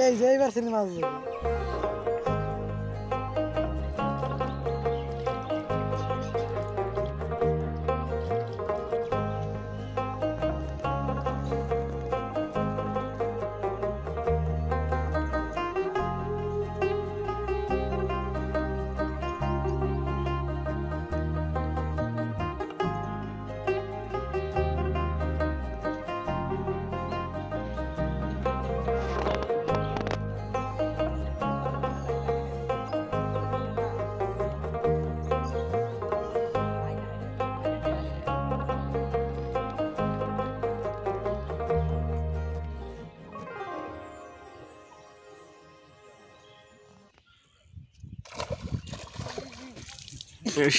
এই যে এইবার সিনেমা আছে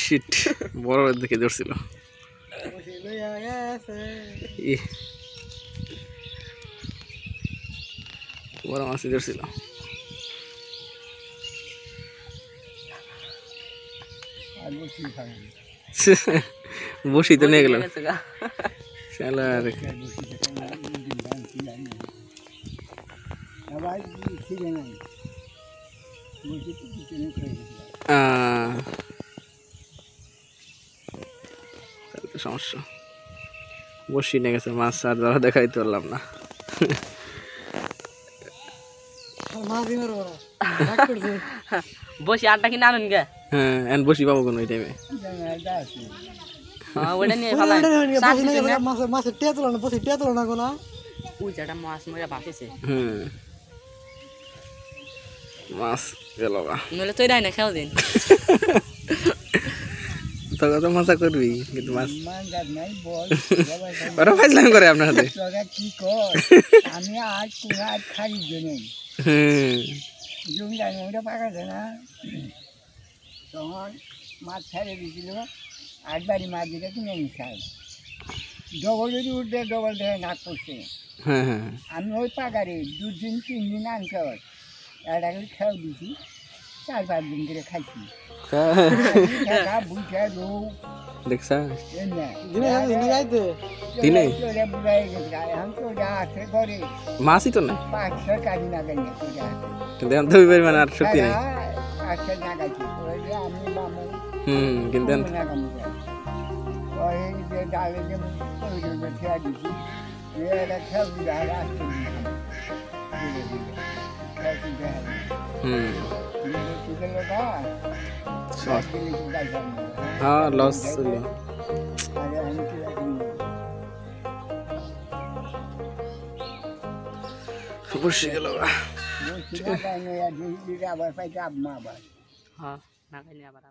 শিট বড় দেখে ধরছিল বড় মাছই ধরছিল বসি তো নিয়ে গেল সমস্যা বসি নিয়ে গেছে মাছ আর ধরা দেখাইতে পারলাম না বসি আটটা কিনে আনুন গে হ্যাঁ বসি পাবো কোন ওই টাইমে ওইটা নিয়ে ভালো মাছের টিয়া তোলা না বসে টিয়া তোলা না কোনা ওই যেটা মাছ মরে ভাসেছে মাছ গেল নইলে তুই রাই না খেও দিন তো কত মজা করবি কিন্তু মাছ ওরা ফাইজলামি করে আপনার হাতে কি কর আমি আজ কুড়া খাই জমি জমি জানি ওটা পাকাছে না তখন মাছ ছেড়ে দিয়েছিল 8 বাড়ি মাছ দিলে কিনে নিছাই ডবল যদি উঠবে ডবল দেখে নাক পড়ছে আমি ওই পাকারে 2 দিন 3 দিন আনকার এটা খেয়াল দিছি 4-5 দিন করে খাইছি দেখছা মাছই তো নাই কিন্তু পরিমাণ আর শক্তি নাই কিন্তু हाँ लॉस বসে গেল হ্যাঁ না খাইনি আবার